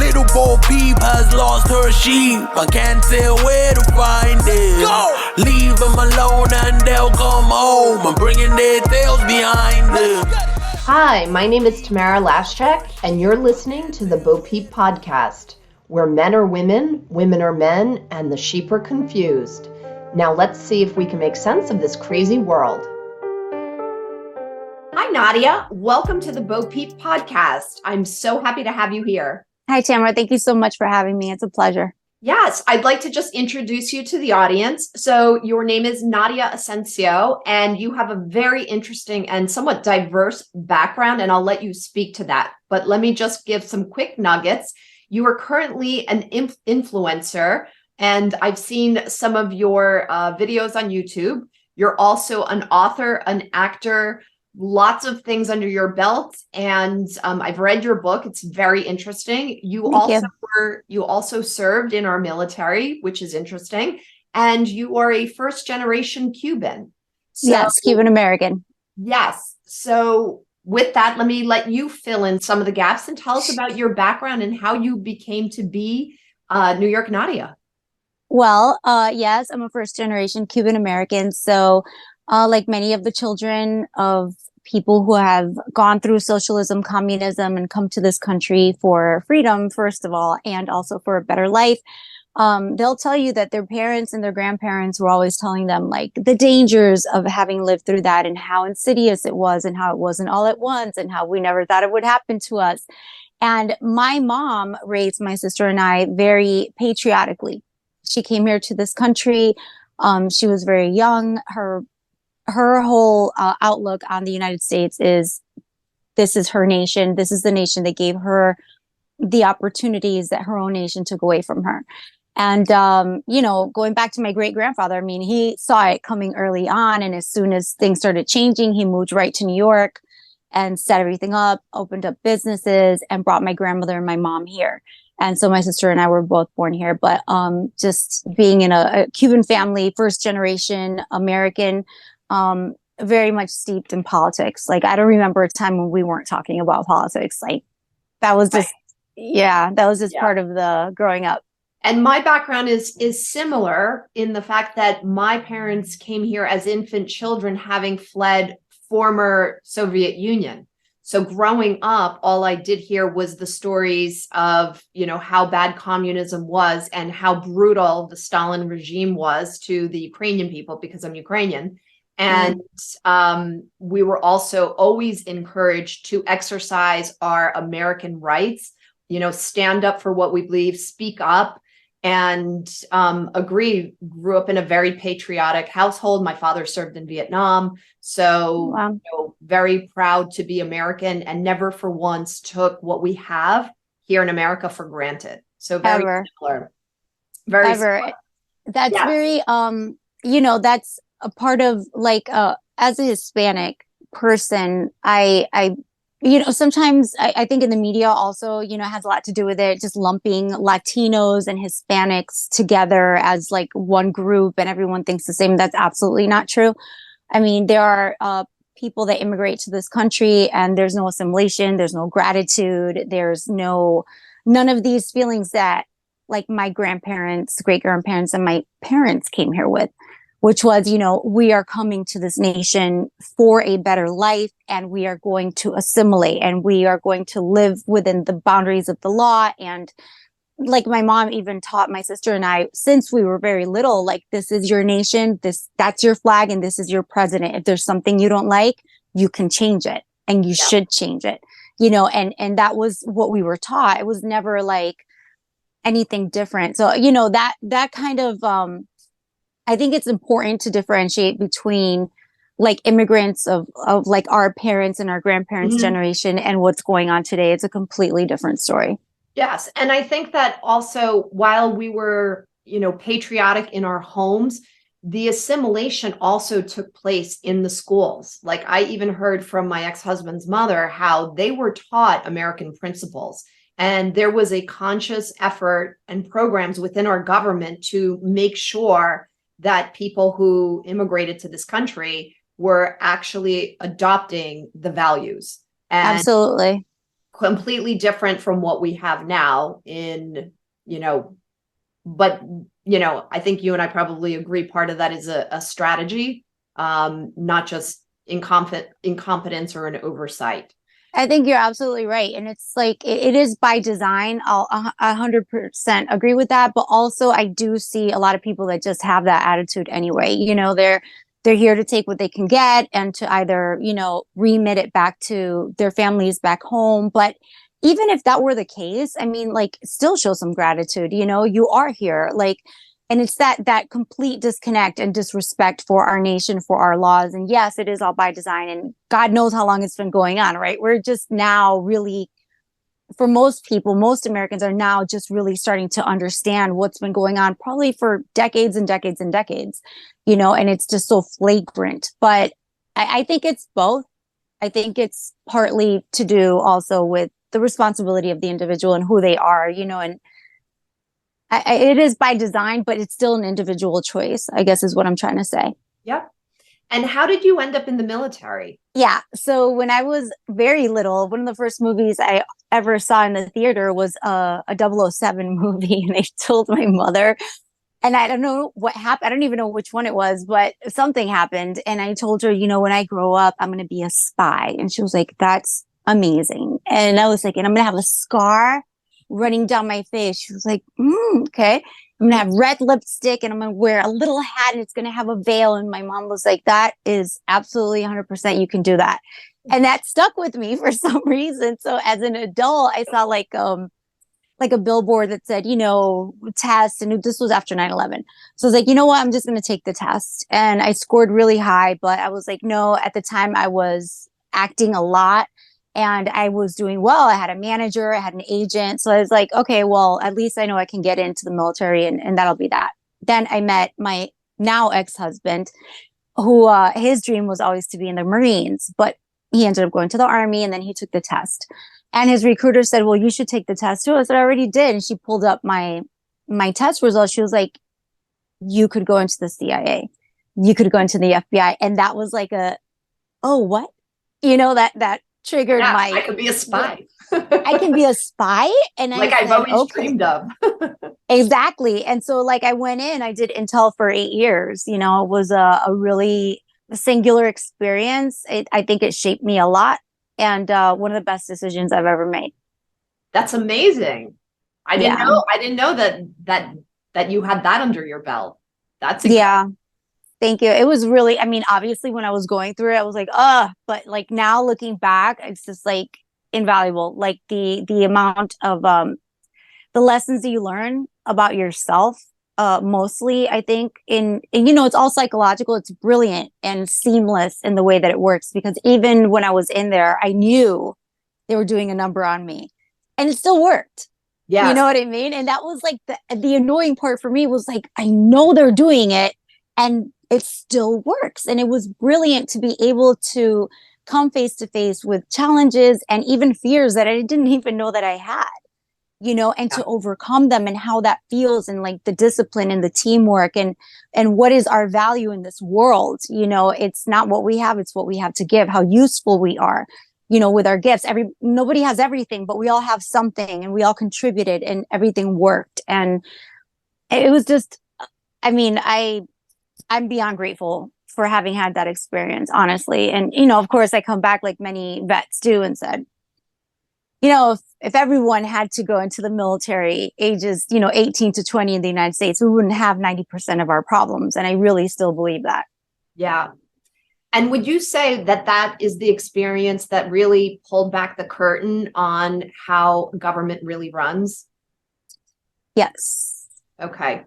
Little Bo Peep has lost her sheep. I can't tell where to find it. Go! Leave them alone and they'll come home. I'm bringing their tails behind them. Hi, my name is Tamara Laschek, and you're listening to the Bo Peep podcast, where men are women, women are men, and the sheep are confused. Now let's see if we can make sense of this crazy world. Hi, Nadia. Welcome to the Bo Peep podcast. I'm so happy to have you here. Hi, Tamara. Thank you so much for having me. It's a pleasure. Yes, I'd like to just introduce you to the audience. So your name is Nadia Asencio, and you have a very interesting and somewhat diverse background, and I'll let you speak to that. But let me just give some quick nuggets. You are currently an influencer, and I've seen some of your videos on YouTube. You're also an author, an actor, lots of things under your belt, and I've read your book. It's very interesting. You also served in our military, which is interesting, and you are a first generation Cuban. Yes, Cuban American. Yes. So with that, let me let you fill in some of the gaps and tell us about your background and how you became to be New York Nadia. Well, yes, I'm a first generation Cuban American. So like many of the children of people who have gone through socialism, communism, and come to this country for freedom, first of all, and also for a better life, they'll tell you that their parents and their grandparents were always telling them like the dangers of having lived through that and how insidious it was and how it wasn't all at once and how we never thought it would happen to us. And my mom raised my sister and I very patriotically. She came here to this country. She was very young. Her whole outlook on the United States is, this is her nation. This is the nation that gave her the opportunities that her own nation took away from her. And, going back to my great grandfather, I mean, he saw it coming early on. And as soon as things started changing, he moved right to New York and set everything up, opened up businesses, and brought my grandmother and my mom here. And so my sister and I were both born here. But just being in a Cuban family, first generation American, very much steeped in politics. Like, I don't remember a time when we weren't talking about politics. Like, that was just, part of the growing up. And my background is similar in the fact that my parents came here as infant children, having fled former Soviet Union. So growing up, all I did hear was the stories of, how bad communism was and how brutal the Stalin regime was to the Ukrainian people, because I'm Ukrainian. And we were also always encouraged to exercise our American rights, stand up for what we believe, speak up, and agree. Grew up in a very patriotic household. My father served in Vietnam. So very proud to be American, and never for once took what we have here in America for granted. So very similar. Very similar. That's very, that's a part of, like, as a Hispanic person, I sometimes I think in the media also, has a lot to do with it, just lumping Latinos and Hispanics together as like one group and everyone thinks the same. That's absolutely not true. I mean, there are people that immigrate to this country and there's no assimilation, there's no gratitude, there's none of these feelings that like my grandparents, great grandparents, and my parents came here with, which was, we are coming to this nation for a better life, and we are going to assimilate, and we are going to live within the boundaries of the law. And like my mom even taught my sister and I, since we were very little, like, this is your nation, that's your flag, and this is your president. If there's something you don't like, you can change it, and you should change it, and that was what we were taught. It was never like anything different. So, that kind of, I think it's important to differentiate between like immigrants of like our parents and our grandparents' generation and what's going on today. It's a completely different story. Yes. And I think that also, while we were, patriotic in our homes, the assimilation also took place in the schools. Like, I even heard from my ex-husband's mother how they were taught American principles. And there was a conscious effort and programs within our government to make sure that people who immigrated to this country were actually adopting the values. And absolutely. completely different from what we have now in, but, I think you and I probably agree part of that is a strategy, not just incompetence or an oversight. I think you're absolutely right. And it's like, it is by design. I'll 100% agree with that. But also I do see a lot of people that just have that attitude anyway. They're here to take what they can get and to either, remit it back to their families back home. But even if that were the case, I mean, like, still show some gratitude, you are here. Like, and it's that complete disconnect and disrespect for our nation, for our laws. And yes, it is all by design. And God knows how long it's been going on, right? We're just now really, for most people, most Americans are now just really starting to understand what's been going on probably for decades and decades and decades, and it's just so flagrant. But I think it's both. I think it's partly to do also with the responsibility of the individual and who they are, and it is by design, but it's still an individual choice, I guess is what I'm trying to say. Yep. And how did you end up in the military? Yeah. So when I was very little, one of the first movies I ever saw in the theater was a 007 movie. And I told my mother, and I don't know what happened. I don't even know which one it was, but something happened. And I told her, when I grow up, I'm going to be a spy. And she was like, that's amazing. And I was like, and I'm going to have a scar running down my face. She was like, okay. I'm going to have red lipstick and I'm going to wear a little hat and it's going to have a veil. And my mom was like, that is absolutely 100%. You can do that. And that stuck with me for some reason. So as an adult, I saw like a billboard that said, test. And this was after 9/11. So I was like, you know what? I'm just going to take the test. And I scored really high, but I was like, no, at the time I was acting a lot. And I was doing well. I had a manager, I had an agent. So I was like, okay, well, at least I know I can get into the military and that'll be that. Then I met my now ex-husband, who his dream was always to be in the Marines, but he ended up going to the Army and then he took the test. And his recruiter said, well, you should take the test too. I said, I already did. And she pulled up my test results. She was like, you could go into the CIA. You could go into the FBI. And that was like oh, what? That triggered I could be a spy. I can be a spy. And like I've always dreamed of. Exactly. And so like I went in, I did intel for 8 years, it was a really singular experience. I think it shaped me a lot. And one of the best decisions I've ever made. That's amazing. I didn't know that you had that under your belt. That's yeah. Thank you. It was really, I mean, obviously when I was going through it, I was like, but like now looking back, it's just like invaluable. Like the amount of the lessons that you learn about yourself, mostly, I think in it's all psychological. It's brilliant and seamless in the way that it works, because even when I was in there, I knew they were doing a number on me and it still worked. Yeah. You know what I mean? And that was like the annoying part for me was like, I know they're doing it and it still works. And it was brilliant to be able to come face to face with challenges and even fears that I didn't even know that I had, and to overcome them and how that feels, and like the discipline and the teamwork and what is our value in this world. It's not what we have, it's what we have to give, how useful we are, with our gifts. Nobody has everything, but we all have something and we all contributed and everything worked. And it was just, I mean, I'm beyond grateful for having had that experience, honestly. And, of course, I come back like many vets do and said, if everyone had to go into the military ages, 18 to 20 in the United States, we wouldn't have 90% of our problems. And I really still believe that. Yeah. And would you say that is the experience that really pulled back the curtain on how government really runs? Yes. Okay.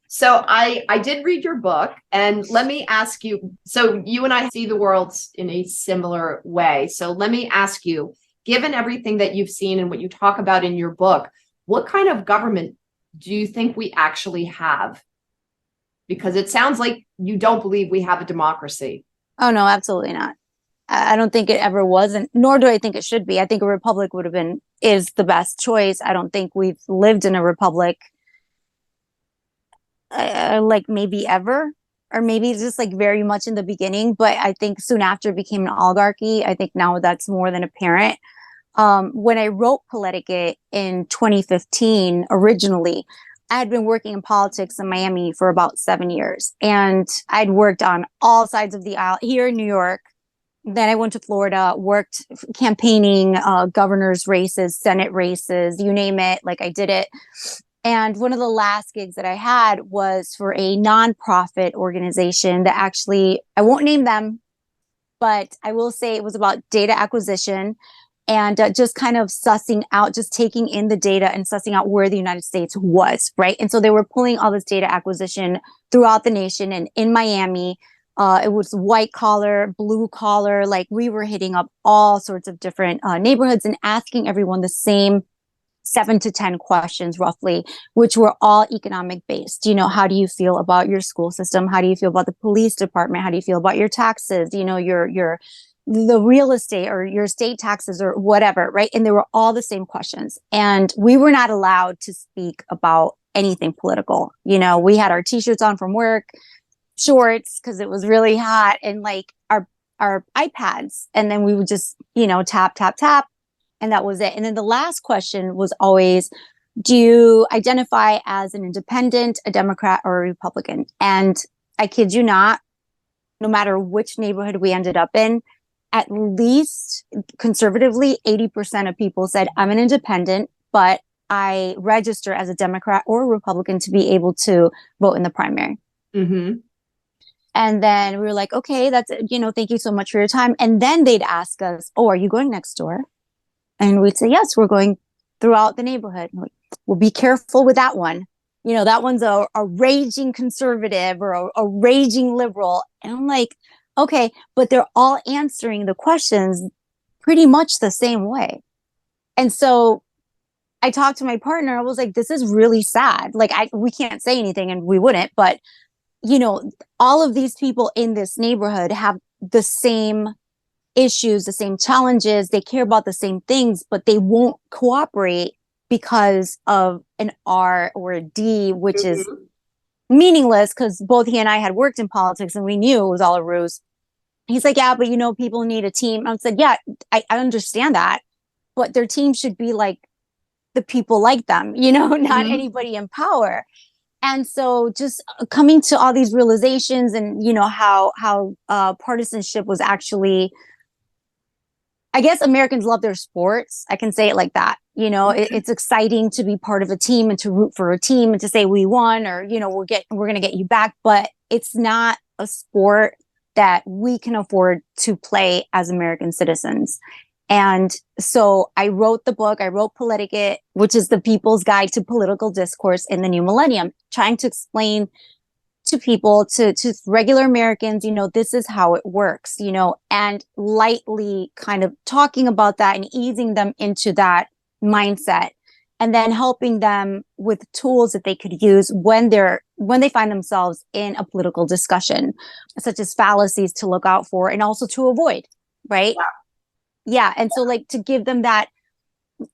So I did read your book, and let me ask you, so you and I see the world in a similar way. So let me ask you, given everything that you've seen and what you talk about in your book, what kind of government do you think we actually have? Because it sounds like you don't believe we have a democracy. Oh, no, absolutely not. I don't think it ever was, and nor do I think it should be. I think a republic is the best choice. I don't think we've lived in a republic like maybe ever, or maybe just like very much in the beginning. But I think soon after it became an oligarchy. I think now that's more than apparent. When I wrote Politiquette in 2015, originally, I had been working in politics in Miami for about 7 years, and I'd worked on all sides of the aisle here in New York. Then I went to Florida, worked campaigning, governor's races, Senate races, you name it, like I did it. And one of the last gigs that I had was for a nonprofit organization that actually, I won't name them, but I will say it was about data acquisition and just kind of sussing out, just taking in the data and sussing out where the United States was, right? And so they were pulling all this data acquisition throughout the nation, and in Miami, it was white collar, blue collar, like we were hitting up all sorts of different neighborhoods and asking everyone the same 7 to 10 questions roughly, which were all economic based. You know, how do you feel about your school system? How do you feel about the police department? How do you feel about your taxes? You know, the real estate or your state taxes or whatever, right? And they were all the same questions. And we were not allowed to speak about anything political. You know, we had our t-shirts on from work, shorts, because it was really hot, and like our iPads. And then we would just, you know, tap, tap, tap. And that was it. And then the last question was always, do you identify as an independent, a Democrat, or a Republican? And I kid you not, no matter which neighborhood we ended up in, at least conservatively, 80% of people said, I'm an independent, but I register as a Democrat or a Republican to be able to vote in the primary. Mm-hmm. And then we were like, okay, that's, you know, thank you so much for your time. And then they'd ask us, oh, are you going next door? And we'd say, yes, we're going throughout the neighborhood. We'll be careful with that one. You know, that one's a raging conservative or a raging liberal. And I'm like, okay, but they're all answering the questions pretty much the same way. And so I talked to my partner. I was like, this is really sad. Like, we can't say anything, and we wouldn't. But, you know, all of these people in this neighborhood have the same issues, the same challenges. They care about the same things, but they won't cooperate because of an R or a D, which is meaningless, because both he and I had worked in politics and we knew it was all a ruse. He's like, yeah, but you know, people need a team. I said, yeah, I understand that, but their team should be like the people like them, you know, not anybody in power. And so just coming to all these realizations, and, you know, how partisanship was actually, I guess Americans love their sports. I can say it like that. You know, it's exciting to be part of a team and to root for a team and to say we won, or, you know, we're going to get you back. But it's not a sport that we can afford to play as American citizens. And so I wrote the book. I wrote Politiquette, which is the People's Guide to Political Discourse in the New Millennium, trying to explain to people, to regular Americans, you know, this is how it works, you know, and lightly kind of talking about that and easing them into that mindset, and then helping them with tools that they could use when they find themselves in a political discussion, such as fallacies to look out for and also to avoid, right? Yeah. And so, like, to give them that,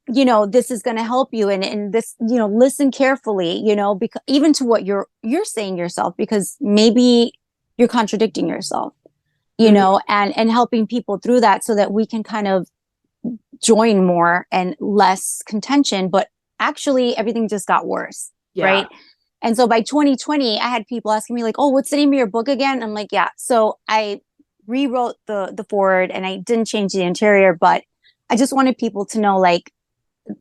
you know, this is going to help you, and this, you know, listen carefully, you know, because even to what you're saying yourself, because maybe you're contradicting yourself, you know, and helping people through that so that we can kind of join more and less contention. But actually everything just got worse. Right. And so by 2020, I had people asking me like, oh, what's the name of your book again? I'm like, yeah. So I rewrote the foreword, and I didn't change the interior, but I just wanted people to know, like,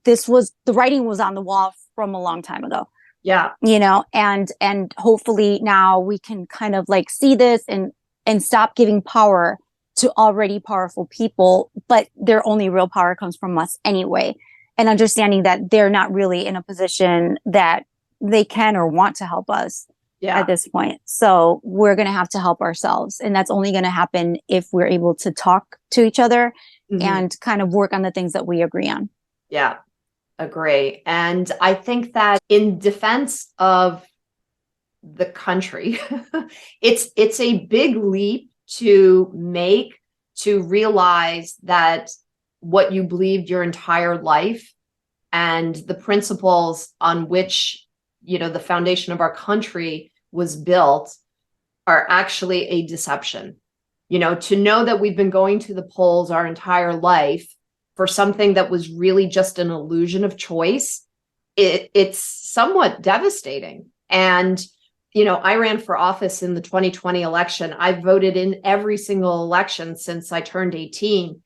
the writing was on the wall from a long time ago. Yeah. You know, and hopefully now we can kind of like see this and stop giving power to already powerful people, but their only real power comes from us anyway. And understanding that they're not really in a position that they can or want to help us at this point. So we're going to have to help ourselves. And that's only going to happen if we're able to talk to each other and kind of work on the things that we agree on. Yeah, agree. And I think that in defense of the country, it's a big leap to make, to realize that what you believed your entire life and the principles on which, you know, the foundation of our country was built are actually a deception. You know, to know that we've been going to the polls our entire life for something that was really just an illusion of choice, it's somewhat devastating. And, you know, I ran for office in the 2020 election. I voted in every single election since I turned 18.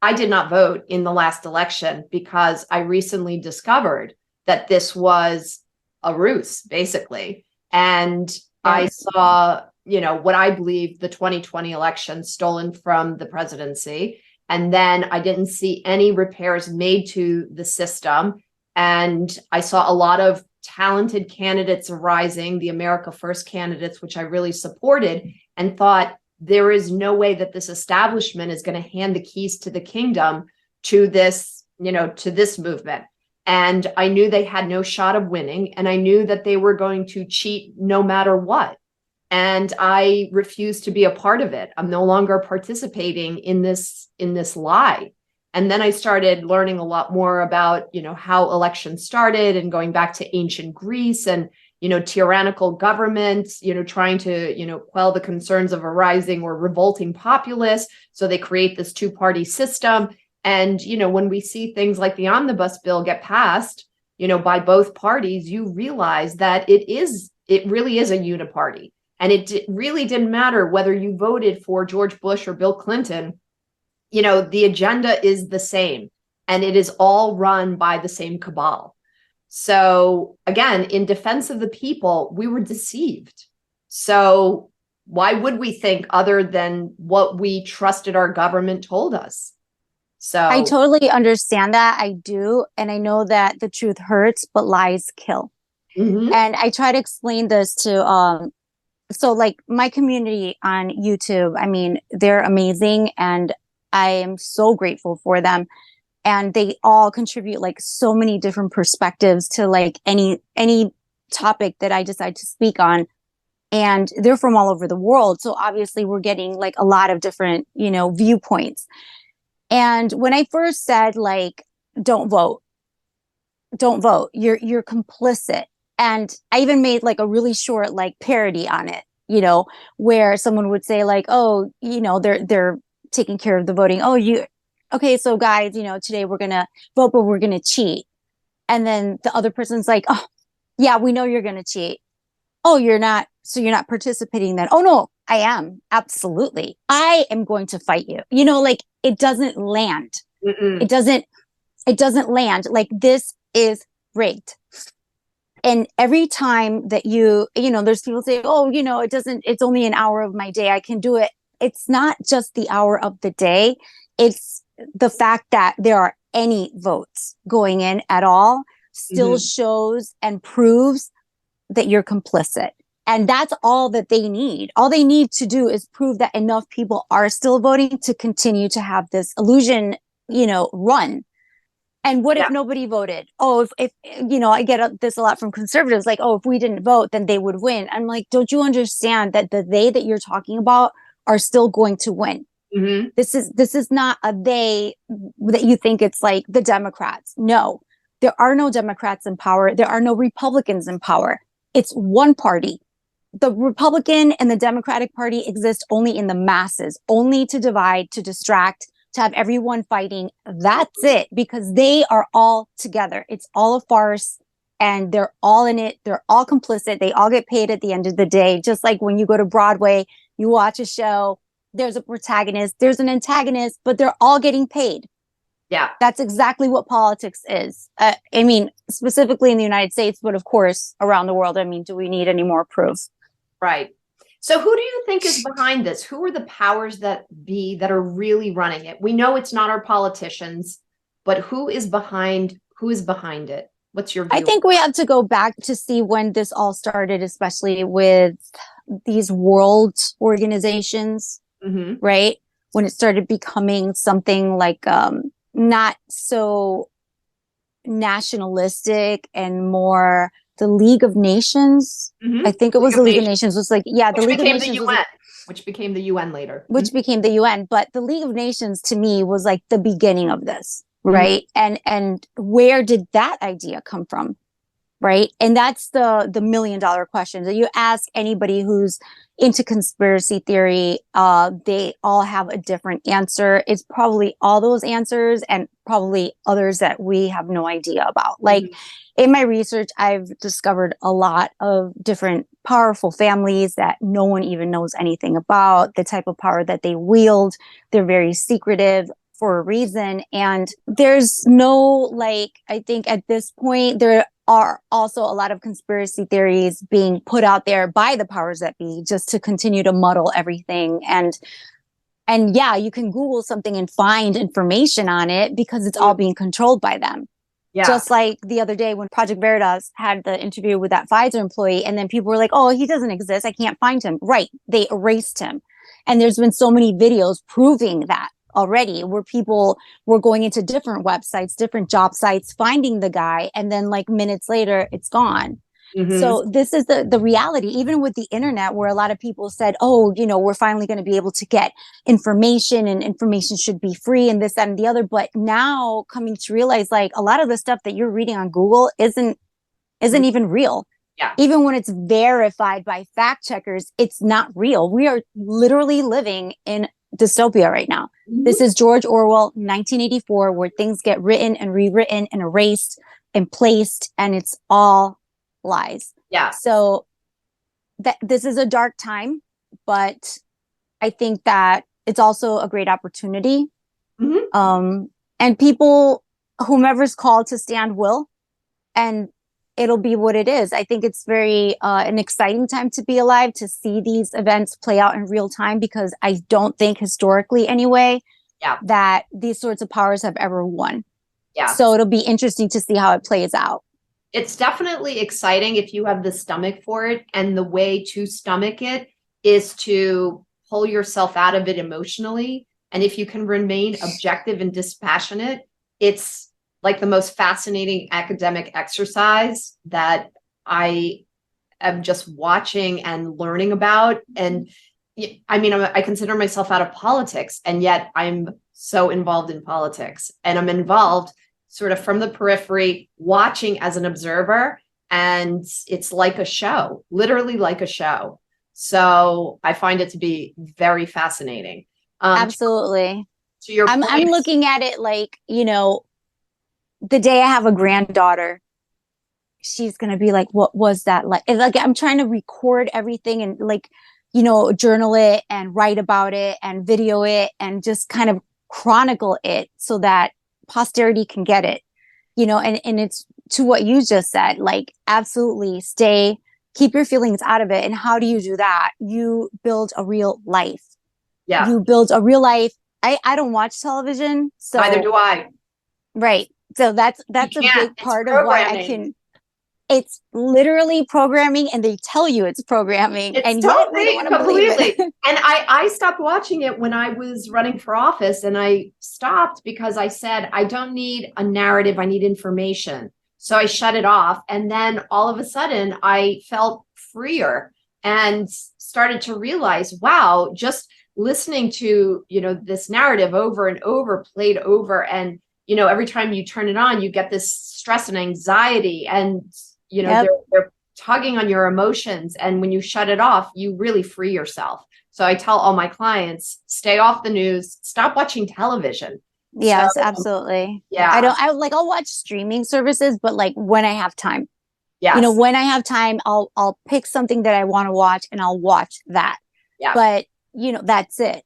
I did not vote in the last election because I recently discovered that this was a ruse, basically. And I saw, you know, what I believe the 2020 election stolen from the presidency. And then I didn't see any repairs made to the system. And I saw a lot of talented candidates arising, the America First candidates, which I really supported, and thought there is no way that this establishment is going to hand the keys to the kingdom to this, you know, to this movement. And I knew they had no shot of winning, and I knew that they were going to cheat no matter what. And I refused to be a part of it. I'm no longer participating in this lie. And then I started learning a lot more about, you know, how elections started, and going back to ancient Greece and, you know, tyrannical governments, you know, trying to, you know, quell the concerns of a rising or revolting populace. So they create this two-party system. And, you know, when we see things like the omnibus bill get passed, you know, by both parties, you realize that it really is a uniparty. And it really didn't matter whether you voted for George Bush or Bill Clinton. You know, the agenda is the same, and it is all run by the same cabal. So again, in defense of the people, we were deceived. So why would we think other than what we trusted our government told us? So I totally understand that. I do. And I know that the truth hurts, but lies kill. Mhm. And I try to explain this to, so like my community on YouTube, I mean, they're amazing, and I am so grateful for them. And they all contribute like so many different perspectives to like any topic that I decide to speak on. And they're from all over the world. So obviously we're getting like a lot of different, you know, viewpoints. And when I first said like, don't vote, you're complicit. And I even made like a really short like parody on it, you know, where someone would say like, oh, you know, they're taking care of the voting. Oh, okay, so guys, you know, today we're going to vote, but we're going to cheat. And then the other person's like, oh, yeah, we know you're going to cheat. Oh, you're not. So you're not participating then. Oh, no, I am. Absolutely. I am going to fight you. You know, like it doesn't land. Mm-mm. It doesn't land. Like this is rigged. And every time that you know, there's people say, oh, you know, it's only an hour of my day. I can do it. It's not just the hour of the day. It's the fact that there are any votes going in at all still shows and proves that you're complicit. And that's all that they need. All they need to do is prove that enough people are still voting to continue to have this illusion, you know, run. And what if nobody voted? Oh, if you know, I get this a lot from conservatives, like, oh, if we didn't vote, then they would win. I'm like, don't you understand that the they that you're talking about are still going to win? Mm-hmm. This is not a they that you think it's like the Democrats. No, there are no Democrats in power. There are no Republicans in power. It's one party. The Republican and the Democratic Party exist only in the masses, only to divide, to distract, to have everyone fighting. That's it, because they are all together. It's all a farce, and they're all in it. They're all complicit. They all get paid at the end of the day. Just like when you go to Broadway, you watch a show, there's a protagonist, there's an antagonist, but they're all getting paid. Yeah. That's exactly what politics is. I mean, specifically in the United States, but of course, around the world. I mean, do we need any more proof? Right. So who do you think is behind this? Who are the powers that be that are really running it? We know it's not our politicians, but who is behind it? What's your view? I think we have to go back to see when this all started, especially with these world organizations, right? When it started becoming something like not so nationalistic and more the League of Nations. I think it was the League of Nations was like, yeah, the League of Nations was like, which became the UN later. Which became the UN. But the League of Nations to me was like the beginning of this, right? And where did that idea come from? right? And that's the $1 million question that you ask anybody who's into conspiracy theory. They all have a different answer. It's probably all those answers and probably others that we have no idea about. Like in my research, I've discovered a lot of different powerful families that no one even knows anything about, the type of power that they wield. They're very secretive for a reason. And there's no, like, I think at this point, there are also a lot of conspiracy theories being put out there by the powers that be just to continue to muddle everything. And yeah, you can Google something and find information on it because it's all being controlled by them. Yeah. Just like the other day when Project Veritas had the interview with that Pfizer employee, and then people were like, oh, he doesn't exist. I can't find him. Right. They erased him. And there's been so many videos proving that already, where people were going into different websites, different job sites, finding the guy, and then like minutes later, it's gone. So this is the reality, even with the internet, where a lot of people said, oh, you know, we're finally going to be able to get information and information should be free and this, that, and the other. But now coming to realize, like, a lot of the stuff that you're reading on Google isn't even real. Yeah. Even when it's verified by fact checkers, it's not real. We are literally living in dystopia right now. This is George Orwell, 1984, where things get written and rewritten and erased and placed, and it's all lies. Yeah. So this is a dark time, but I think that it's also a great opportunity. And people, whomever's called to stand will, and it'll be what it is. I think it's very an exciting time to be alive, to see these events play out in real time, because I don't think historically anyway, that these sorts of powers have ever won. Yeah. So it'll be interesting to see how it plays out. It's definitely exciting if you have the stomach for it. And the way to stomach it is to pull yourself out of it emotionally. And if you can remain objective and dispassionate, it's like the most fascinating academic exercise that I am just watching and learning about. And I mean, I consider myself out of politics, and yet I'm so involved in politics, and I'm involved sort of from the periphery, watching as an observer. And it's like a show, literally like a show. So I find it to be very fascinating. Absolutely. To your I'm looking at it like, you know, the day I have a granddaughter, she's going to be like, what was that like? And like, I'm trying to record everything and, like, you know, journal it and write about it and video it and just kind of chronicle it so that posterity can get it, you know. And it's to what you just said, like, absolutely keep your feelings out of it. And how do you do that? You build a real life. Yeah. You build a real life. I don't watch television. So neither do I. Right. So that's a big part of why I can. It's literally programming, and they tell you it's programming, and totally, yet we don't want to believe it. And I stopped watching it when I was running for office, and I stopped because I said, I don't need a narrative, I need information. So I shut it off, and then all of a sudden I felt freer and started to realize, wow, just listening to, you know, this narrative over and over, played over, and, you know, every time you turn it on, you get this stress and anxiety, and you know, they're tugging on your emotions. And when you shut it off, you really free yourself. So I tell all my clients, stay off the news, stop watching television. Yes, absolutely. Yeah. I'll watch streaming services, but like when I have time. Yeah. You know, when I have time, I'll pick something that I want to watch and I'll watch that. Yeah. But you know, that's it.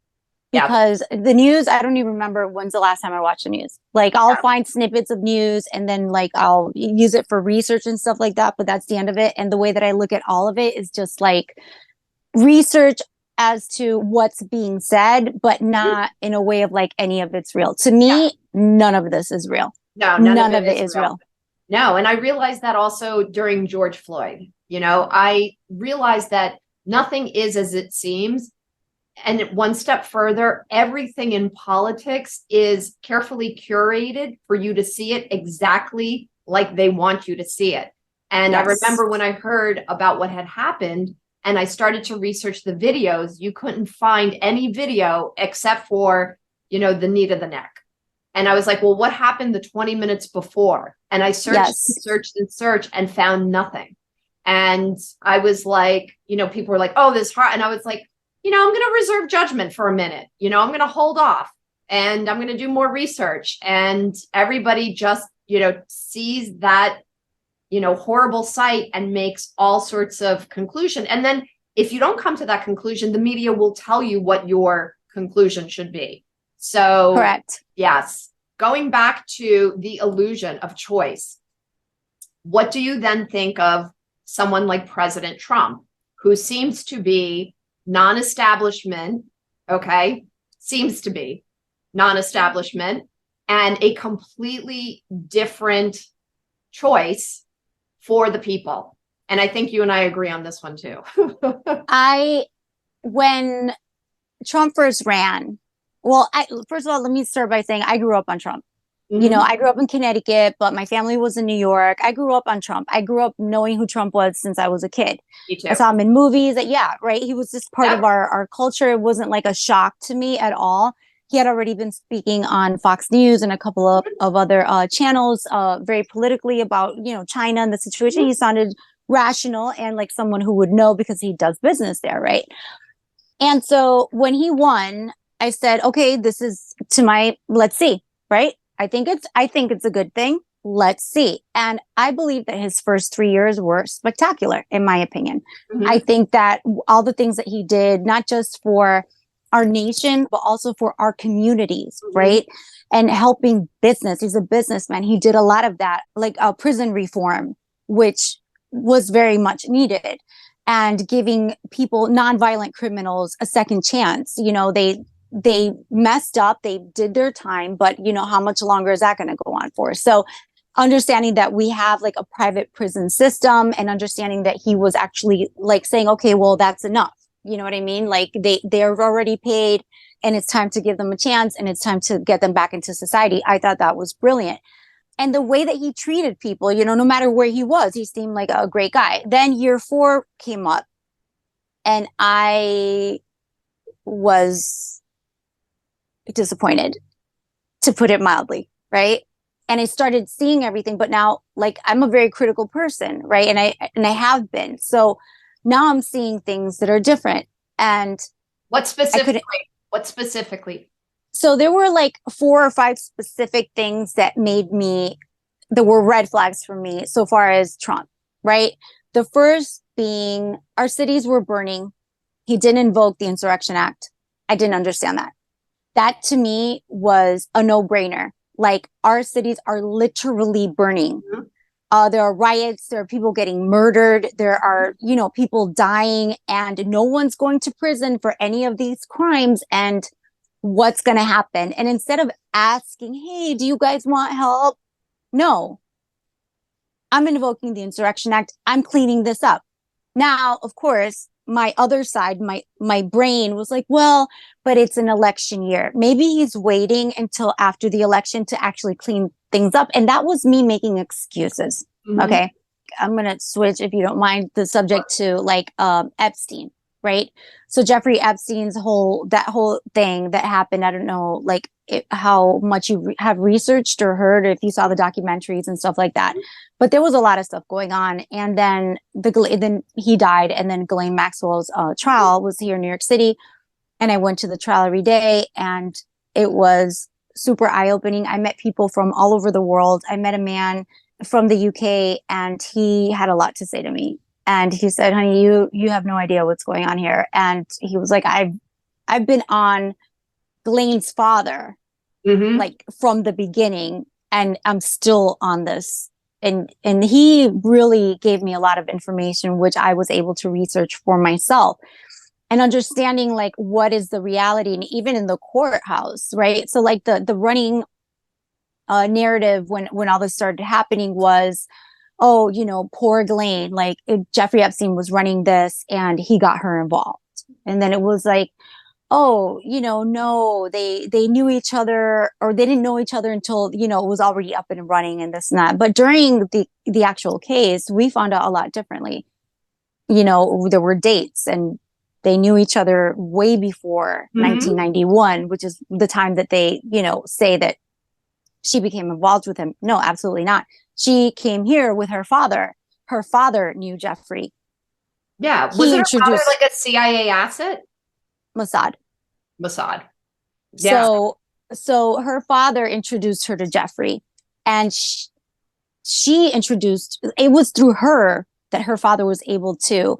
Because the news, I don't even remember when's the last time I watched the news. Like, I'll find snippets of news and then, like, I'll use it for research and stuff like that. But that's the end of it. And the way that I look at all of it is just like research as to what's being said, but not in a way of like any of it's real. To me, none of this is real. No, none of it is real. No. And I realized that also during George Floyd. You know, I realized that nothing is as it seems. And one step further, everything in politics is carefully curated for you to see it exactly like they want you to see it. And I remember when I heard about what had happened and I started to research the videos, you couldn't find any video except for, you know, the knee to the neck. And I was like, well, what happened the 20 minutes before? And I searched and searched and found nothing. And I was like, people were like, oh, this hard. And I was like, I'm going to reserve judgment for a minute. I'm going to hold off and I'm going to do more research. And everybody just, sees that, horrible site and makes all sorts of conclusion. And then if you don't come to that conclusion, the media will tell you what your conclusion should be. So, correct. Yes. Going back to the illusion of choice, what do you then think of someone like President Trump, who seems to be non-establishment, seems to be non-establishment and a completely different choice for the people? And I think you and I agree on this one too. When Trump first ran, first of all, let me start by saying I grew up on Trump. Mm-hmm. I grew up in Connecticut, but my family was in New York. I grew up on Trump. I grew up knowing who Trump was since I was a kid. Me too. I saw him in movies. Yeah, right. He was just part of our culture. It wasn't like a shock to me at all. He had already been speaking on Fox News and a couple of other channels very politically about, China and the situation. Mm-hmm. He sounded rational and like someone who would know because he does business there, right? And so when he won, I said, okay, this is let's see, right? I think it's a good thing. Let's see. And I believe that his first 3 years were spectacular, in my opinion. Mm-hmm. I think that all the things that he did, not just for our nation, but also for our communities, mm-hmm. right? And helping business. He's a businessman. He did a lot of that, like prison reform, which was very much needed, and giving people, nonviolent criminals, a second chance. They messed up, they did their time, but how much longer is that going to go on for? So understanding that we have like a private prison system, and understanding that he was actually like saying, okay, well, that's enough. You know what I mean? Like they're already paid and it's time to give them a chance and it's time to get them back into society. I thought that was brilliant. And the way that he treated people, no matter where he was, he seemed like a great guy. Then year 4 came up and I was disappointed, to put it mildly, right? And I started seeing everything, but now like I'm a very critical person, right? And I have been. So now I'm seeing things that are different. And what specifically? So there were like 4 or 5 specific things that were red flags for me so far as Trump, right? The first being our cities were burning. He didn't invoke the Insurrection Act. I didn't understand that. That to me was a no-brainer. Like our cities are literally burning. Mm-hmm. There are riots, there are people getting murdered, there are, people dying, and no one's going to prison for any of these crimes. And what's going to happen? And instead of asking, hey, do you guys want help? No, I'm invoking the Insurrection Act. I'm cleaning this up. Now, of course, my other side, my brain was like, well, but it's an election year. Maybe he's waiting until after the election to actually clean things up. And that was me making excuses. Mm-hmm. Okay. I'm going to switch, if you don't mind, the subject to like Epstein, right? So Jeffrey Epstein's that whole thing that happened. I don't know, like how much you have researched or heard, if you saw the documentaries and stuff like that. But there was a lot of stuff going on. And then then he died. And then Ghislaine Maxwell's trial was here in New York City. And I went to the trial every day, and it was super eye-opening. I met people from all over the world. I met a man from the UK, and he had a lot to say to me. And he said, honey, you have no idea what's going on here. And he was like, I've been on Ghislaine's father, mm-hmm. like from the beginning, and I'm still on this. And he really gave me a lot of information, which I was able to research for myself. And understanding like what is the reality, and even in the courthouse, right? So like the running narrative when all this started happening was, oh, poor Ghislaine, like Jeffrey Epstein was running this and he got her involved. And then it was like, oh, no, they knew each other, or they didn't know each other until, it was already up and running and this and that. But during the actual case, we found out a lot differently. There were dates, and they knew each other way before mm-hmm. 1991, which is the time that they, say that she became involved with him. No, absolutely not. She came here with her father. Her father knew Jeffrey. Yeah. He Was it her father introduced like a CIA asset? Mossad. Mossad. Yeah. So her father introduced her to Jeffrey, and she introduced, it was through her that her father was able to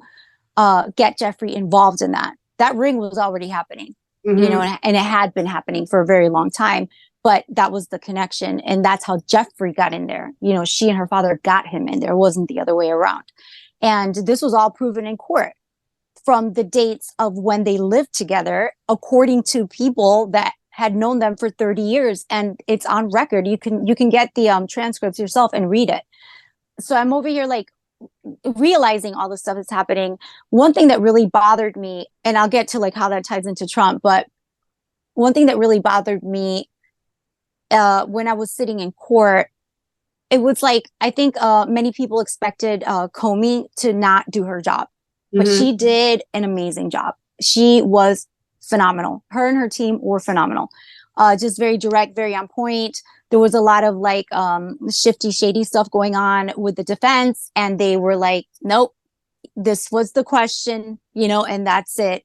get Jeffrey involved in that. That ring was already happening, you know, and it had been happening for a very long time, but that was the connection. And that's how Jeffrey got in there. You know, she and her father got him in there. It wasn't the other way around. And this was all proven in court from the dates of when they lived together, according to people that had known them for 30 years. And it's on record. You can get the transcripts yourself and read it. So I'm over here like realizing all the stuff that's happening. One thing that really bothered me, and I'll get to like how that ties into Trump, but one thing that really bothered me when I was sitting in court, it was like, I think many people expected Comey to not do her job, but she did an amazing job. She was phenomenal. Her and her team were phenomenal. Just very direct, very on point. There was a lot of like shifty, shady stuff going on with the defense. And they were like, nope, this was the question, you know, and that's it.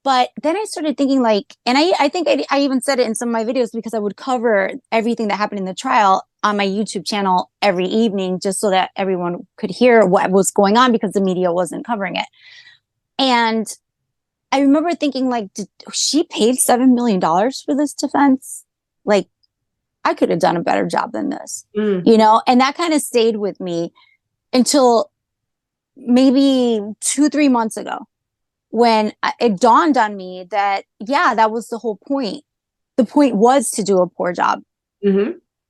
But then I started thinking like, and I think I even said it in some of my videos, because I would cover everything that happened in the trial on my YouTube channel every evening, just so that everyone could hear what was going on, because the media wasn't covering it. And I remember thinking like, she paid $7 million for this defense? Like, I could have done a better job than this, you know? And that kind of stayed with me until maybe 2-3 months ago, when it dawned on me that, yeah, that was the whole point. The point was to do a poor job.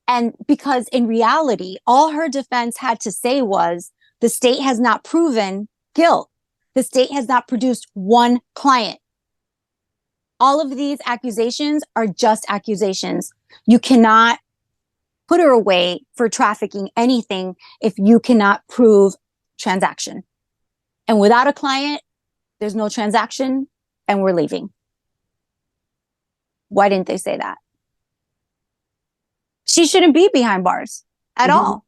And because in reality, all her defense had to say was, the state has not proven guilt. The state has not produced one client. All of these accusations are just accusations. You cannot put her away for trafficking anything if you cannot prove transaction. And without a client, there's no transaction, and we're leaving. Why didn't they say that? She shouldn't be behind bars at all.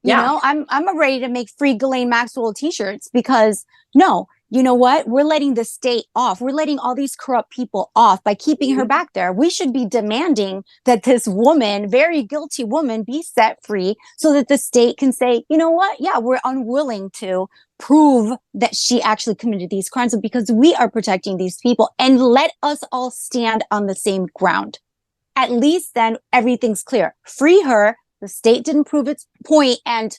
You know, I'm ready to make free Ghislaine Maxwell t-shirts, because no, you know what? We're letting the state off. We're letting all these corrupt people off by keeping her back there. We should be demanding that this woman, very guilty woman, be set free, so that the state can say, you know what? Yeah, we're unwilling to prove that she actually committed these crimes, because we are protecting these people, and let us all stand on the same ground. At least then everything's clear. Free her. The state didn't prove its point, and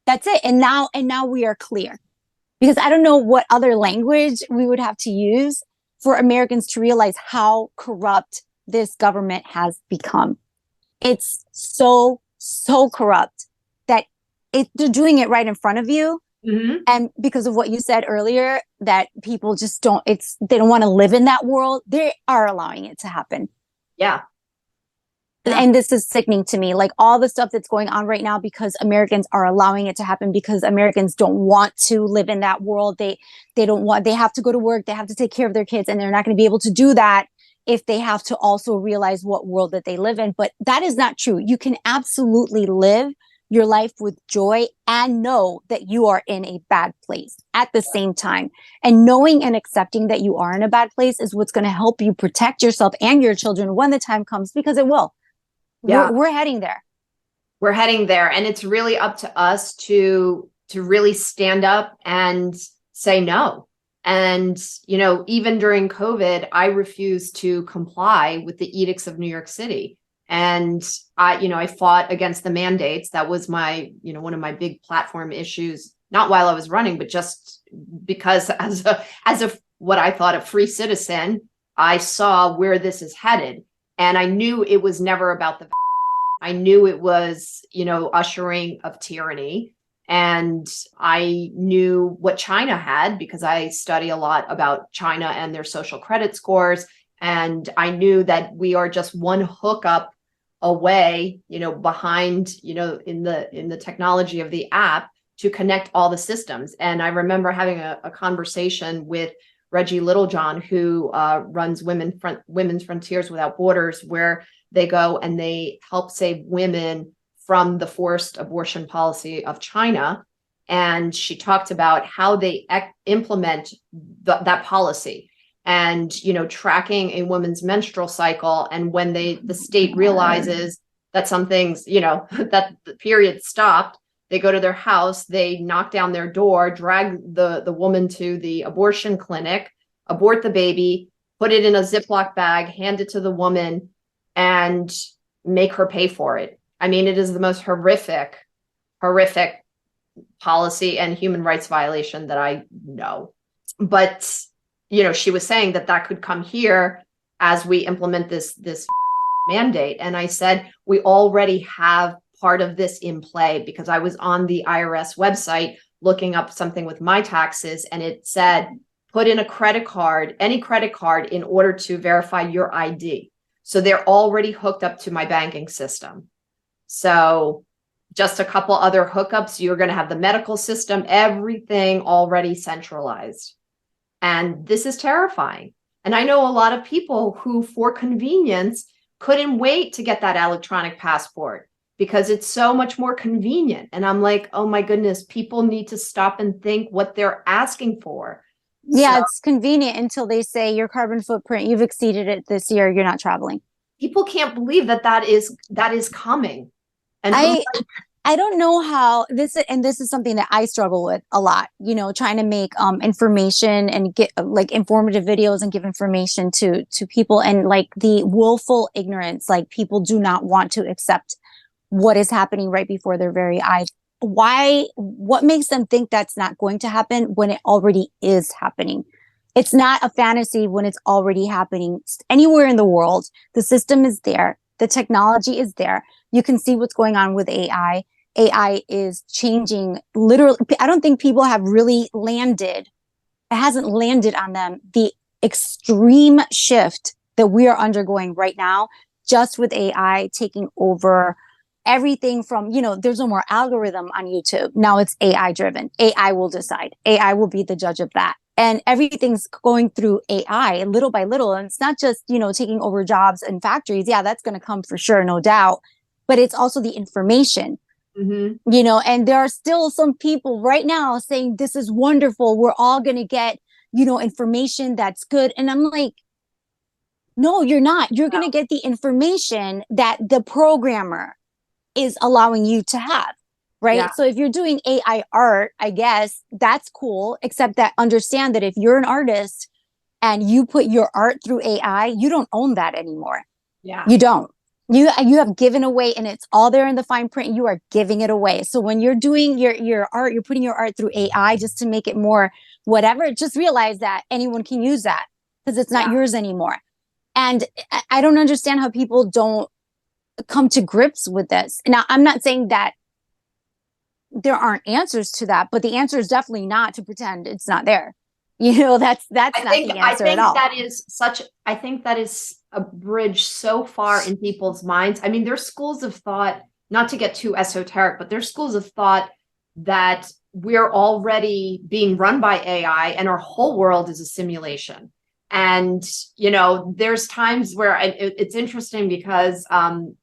that's it. And now we are clear. Because I don't know what other language we would have to use for Americans to realize how corrupt this government has become. It's so corrupt that they're doing it right in front of you. And because of what you said earlier, that people just they don't want to live in that world, they are allowing it to happen. Yeah. And this is sickening to me, like all the stuff that's going on right now, because Americans are allowing it to happen, because Americans don't want to live in that world. They have to go to work, they have to take care of their kids, and they're not going to be able to do that if they have to also realize what world that they live in. But that is not true. You can absolutely live your life with joy and know that you are in a bad place at the same time. And knowing and accepting that you are in a bad place is what's going to help you protect yourself and your children when the time comes, because it will. Yeah. We're heading there. We're heading there. And it's really up to us to really stand up and say no. And, you know, even during COVID, I refused to comply with the edicts of New York City. And I fought against the mandates. That was my, one of my big platform issues, not while I was running, but just because as a what I thought a free citizen, I saw where this is headed. And I knew it was never about the, I knew it was, ushering of tyranny. And I knew what China had, because I study a lot about China and their social credit scores. And I knew that we are just one hookup away, behind, in the technology of the app to connect all the systems. And I remember having a conversation with Reggie Littlejohn, who runs Women's Frontiers Without Borders, where They go and they help save women from the forced abortion policy of China. And she talked about how they implement that policy, and, you know, tracking a woman's menstrual cycle. And when the state realizes that something's, you know, that the period stopped, they go to their house, they knock down their door, drag the woman to the abortion clinic, abort the baby, put it in a Ziploc bag, hand it to the woman, and make her pay for it. I mean, it is the most horrific policy and human rights violation that I know. But, you know, she was saying that could come here as we implement this mandate. And I said, we already have part of this in play, because I was on the IRS website looking up something with my taxes, and it said, put in a credit card, any credit card, in order to verify your ID. So they're already hooked up to my banking system. So just a couple other hookups, you're going to have the medical system, everything already centralized. And this is terrifying. And I know a lot of people who, for convenience, couldn't wait to get that electronic passport because it's so much more convenient. And I'm like, oh my goodness, people need to stop and think what they're asking for. Yeah, So, it's convenient until they say your carbon footprint, you've exceeded it this year, you're not traveling. people can't believe that is coming. And I don't know how this is something that I struggle with a lot, you know, trying to make information and get like informative videos and give information to people, and like the willful ignorance, like people do not want to accept what is happening right before their very eyes. What makes them think that's not going to happen when it already is happening? It's not a fantasy when it's already happening anywhere in the world. The system is there. The technology is there. You can see what's going on with AI. AI is changing literally. I don't think people have really landed. It hasn't landed on them the extreme shift that we are undergoing right now, just with AI taking over everything from, you know, there's no more algorithm on YouTube. Now it's AI driven. AI will decide. AI will be the judge of that. And everything's going through AI little by little. And it's not just, you know, taking over jobs and factories. Yeah, that's going to come for sure, no doubt. But it's also the information, you know, and there are still some people right now saying this is wonderful. We're all going to get, you know, information that's good. And I'm like, no, you're not. You're going to get the information that the programmer is allowing you to have. Right. Yeah. So if you're doing AI art, I guess that's cool, except that understand that if you're an artist and you put your art through AI, you don't own that anymore. Yeah. You don't. You have given away, and it's all there in the fine print. You are giving it away. So when you're doing your art, you're putting your art through AI just to make it more whatever. Just realize that anyone can use that because it's not yours anymore. And I don't understand how people don't come to grips with this. Now, I'm not saying that there aren't answers to that, but the answer is definitely not to pretend it's not there. You know, that's not the answer at all. I think that is a bridge so far in people's minds. I mean, there's schools of thought, not to get too esoteric, but there's schools of thought that we're already being run by AI and our whole world is a simulation. And, you know, there's times where it's interesting because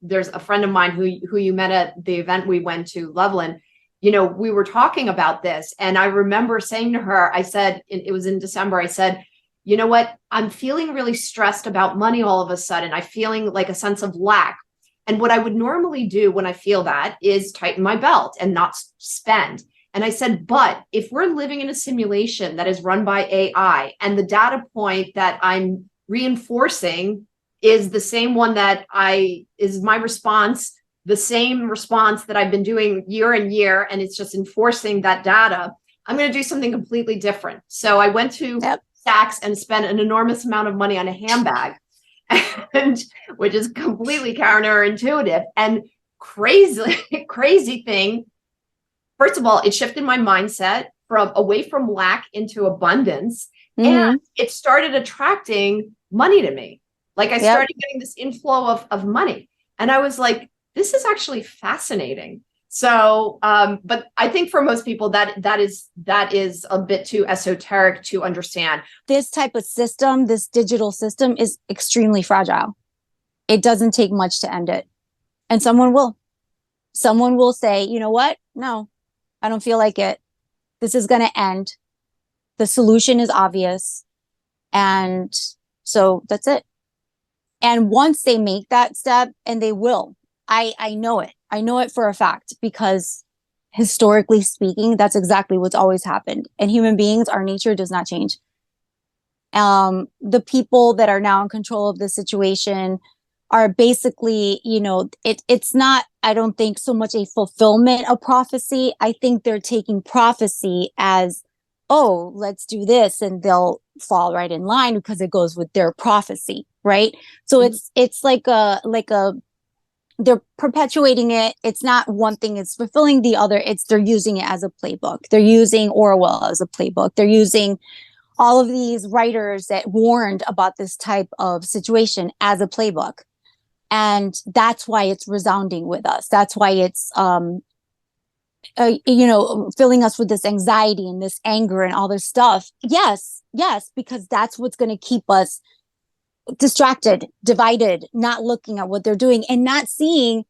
there's a friend of mine who you met at the event we went to, Loveland. You know, we were talking about this, and I remember saying to her, I said, it was in December, I said, you know what, I'm feeling really stressed about money all of a sudden. I'm feeling like a sense of lack. And what I would normally do when I feel that is tighten my belt and not spend. And I said, but if we're living in a simulation that is run by AI and the data point that I'm reinforcing is the same one that is my response, the same response that I've been doing year and year, and it's just enforcing that data, I'm going to do something completely different. So I went to Saks and spent an enormous amount of money on a handbag, and which is completely counterintuitive and crazy thing. First of all, it shifted my mindset from away from lack into abundance, and it started attracting money to me. Like I started getting this inflow of money, and I was like, this is actually fascinating. So, but I think for most people that is a bit too esoteric to understand. This type of system, this digital system, is extremely fragile. It doesn't take much to end it. And someone will say, you know what? No, I don't feel like it. This is going to end. The solution is obvious. And so that's it. And once they make that step, and they will, I know it. I know it for a fact, because historically speaking, that's exactly what's always happened. And human beings, our nature does not change. The people that are now in control of the situation are basically, it's not, I don't think, so much a fulfillment of prophecy. I think they're taking prophecy as, oh, let's do this, and they'll fall right in line because it goes with their prophecy, right? So it's like a they're perpetuating it. It's not one thing, it's fulfilling the other. They're using it as a playbook. They're using Orwell as a playbook. They're using all of these writers that warned about this type of situation as a playbook. And that's why it's resounding with us. That's why it's, filling us with this anxiety and this anger and all this stuff. Yes, because that's what's going to keep us distracted, divided, not looking at what they're doing and not seeing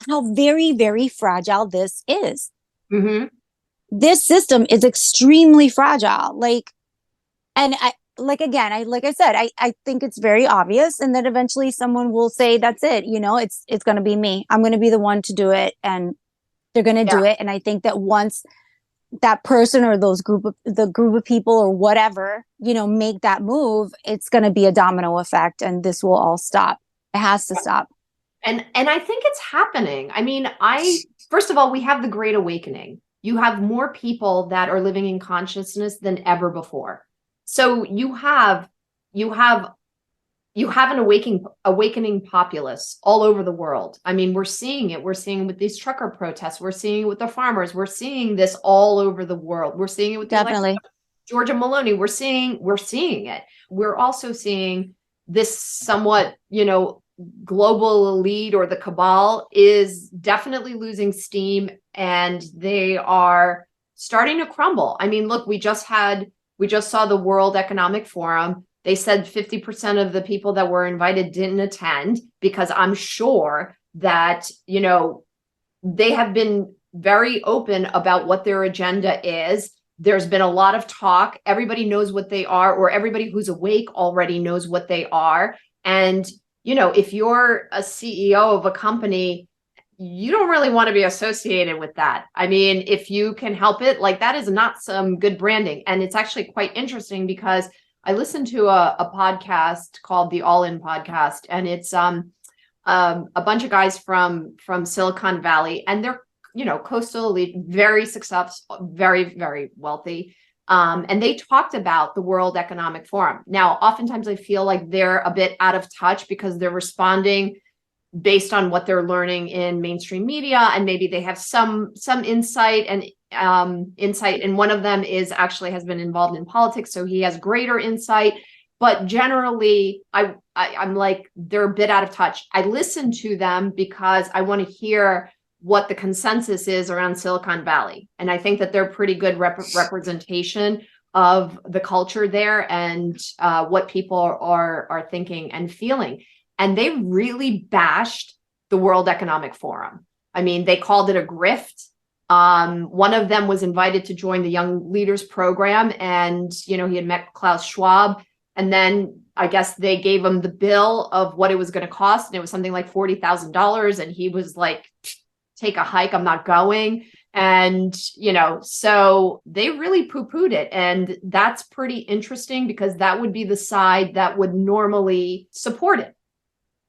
how very, very fragile this is. Mm-hmm. This system is extremely fragile. I said, I think it's very obvious, and that eventually someone will say, that's it, it's going to be me. I'm going to be the one to do it, and they're going to do it. And I think that once that person or the group of people or whatever, make that move, it's going to be a domino effect, and this will all stop. It has to stop. And I think it's happening. I mean, first of all, we have the Great Awakening. You have more people that are living in consciousness than ever before. So you have an awakening populace all over the world. I mean, we're seeing it. We're seeing it with these trucker protests. We're seeing it with the farmers. We're seeing this all over the world. We're seeing it with definitely Georgia Maloney. We're seeing it. We're also seeing this somewhat, global elite, or the cabal, is definitely losing steam, and they are starting to crumble. I mean, look, we just saw the World Economic Forum. They said 50% of the people that were invited didn't attend, because I'm sure that, they have been very open about what their agenda is. There's been a lot of talk. Everybody knows what they are, or everybody who's awake already knows what they are. And, if you're a CEO of a company, you don't really want to be associated with that. I mean, if you can help it, that is not some good branding. And it's actually quite interesting, because I listened to a podcast called the All In Podcast, and it's a bunch of guys from Silicon Valley, and they're coastal elite, very successful, very, very wealthy. And they talked about the World Economic Forum. Now, oftentimes I feel like they're a bit out of touch, because they're responding based on what they're learning in mainstream media, and maybe they have some insight. And one of them has been involved in politics, so he has greater insight. But generally, I'm like, they're a bit out of touch. I listen to them because I want to hear what the consensus is around Silicon Valley, and I think that they're pretty good representation of the culture there, and what people are thinking and feeling. And they really bashed the World Economic Forum. I mean, they called it a grift. One of them was invited to join the Young Leaders Program, and he had met Klaus Schwab, and then I guess they gave him the bill of what it was going to cost, and it was something like $40,000, and he was like, take a hike, I'm not going. And so they really poo-pooed it, and that's pretty interesting, because that would be the side that would normally support it.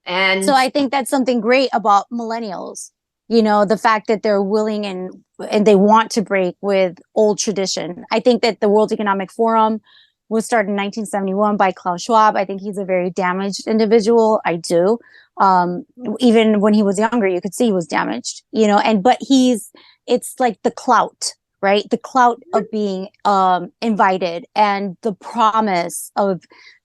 And so I think that's something great about millennials, the fact that they're willing and they want to break with old tradition. I think that the World Economic Forum was started in 1971 by Klaus Schwab. I think he's a very damaged individual. I do. Even when he was younger, you could see he was damaged, but it's like the clout, right? The clout of being invited, and the promise of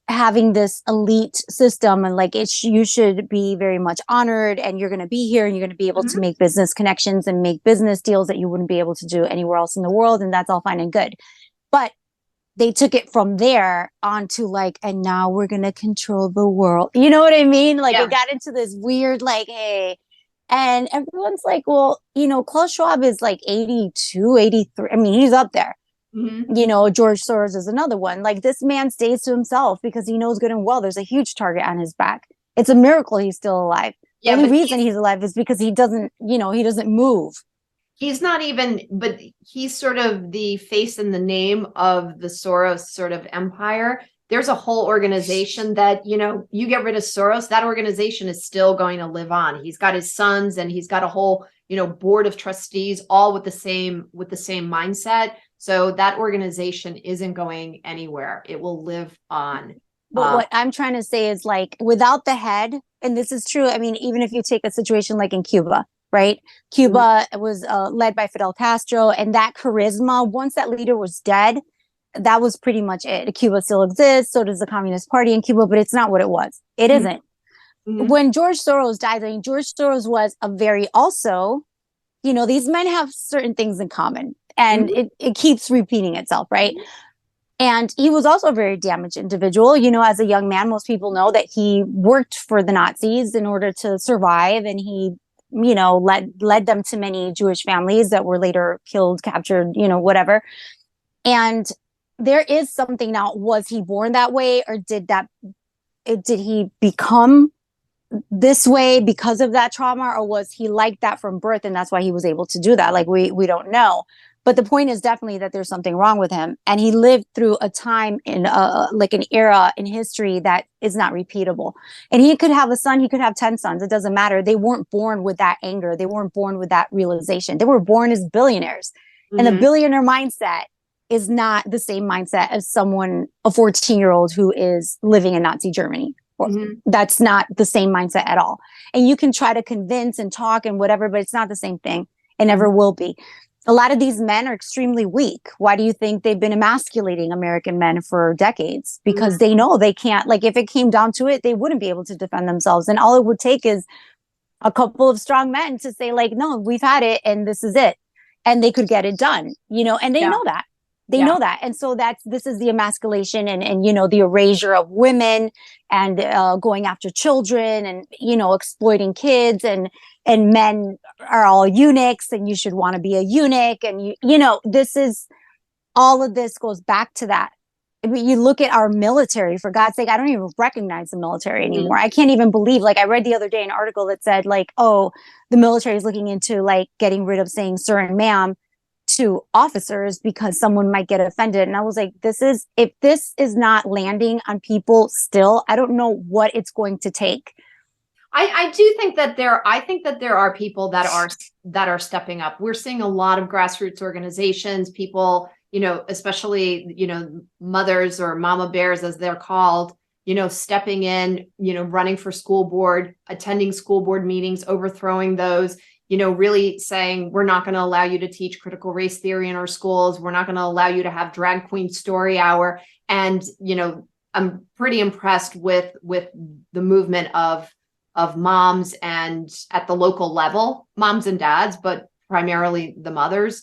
having this elite system, and you should be very much honored, and you're going to be here, and you're going to be able to make business connections and make business deals that you wouldn't be able to do anywhere else in the world. And that's all fine and good. But they took it from there onto like, and now we're going to control the world. You know what I mean? Like it got into this weird, like, hey, and everyone's like, well, you know, Klaus Schwab is like 82, 83. I mean, he's up there. Mm-hmm. You know, George Soros is another one. Like this man stays to himself because he knows good and well there's a huge target on his back. It's a miracle he's still alive. The only reason he's alive is because he doesn't, you know, he doesn't move. He's not even, but he's sort of the face and the name of the Soros sort of empire. There's a whole organization that, you know, you get rid of Soros, that organization is still going to live on. He's got his sons and he's got a whole, you know, board of trustees, all with the same mindset. So that organization isn't going anywhere. It will live on. But what I'm trying to say is like without the head, and this is true. I mean, even if you take a situation like in Cuba, right? Cuba was led by Fidel Castro, and that charisma, once that leader was dead, that was pretty much it. Cuba still exists. So does the Communist Party in Cuba, but it's not what it was. It isn't. When George Soros died, I mean, George Soros was a very also, you know, these men have certain things in common and it keeps repeating itself, right? And he was also a very damaged individual. You know, as a young man, most people know that he worked for the Nazis in order to survive. And he, you know, led them to many Jewish families that were later killed, captured, you know, whatever. And there is something now, was he born that way or did he become this way because of that trauma, or was he like that from birth and that's why he was able to do that? Like we don't know. But the point is definitely that there's something wrong with him. And he lived through a time in like an era in history that is not repeatable. And he could have a son, he could have 10 sons. It doesn't matter. They weren't born with that anger. They weren't born with that realization. They were born as billionaires. And the billionaire mindset is not the same mindset as someone, a 14-year-old who is living in Nazi Germany. That's not the same mindset at all. And you can try to convince and talk and whatever, but it's not the same thing. It never will be. A lot of these men are extremely weak. Why do you think they've been emasculating American men for decades? Because they know they can't, like if it came down to it, they wouldn't be able to defend themselves. And all it would take is a couple of strong men to say like, no, we've had it and this is it. And they could get it done, you know, and they know that. They know that. And so this is the emasculation and, you know, the erasure of women and going after children and, you know, exploiting kids and men are all eunuchs and you should want to be a eunuch. And, you know, this is all of this goes back to that. I mean, you look at our military, for God's sake, I don't even recognize the military anymore. I can't even believe, like I read the other day an article that said like, oh, the military is looking into like getting rid of saying sir and ma'am to officers because someone might get offended. And I was like, if this is not landing on people still, I don't know what it's going to take. I do think that there are people that are stepping up. We're seeing a lot of grassroots organizations, people, you know, especially, you know, mothers or mama bears, as they're called, you know, stepping in, you know, running for school board, attending school board meetings, overthrowing those, you know, really saying, we're not going to allow you to teach critical race theory in our schools. We're not going to allow you to have drag queen story hour. And, you know, I'm pretty impressed with the movement of moms and at the local level, moms and dads, but primarily the mothers.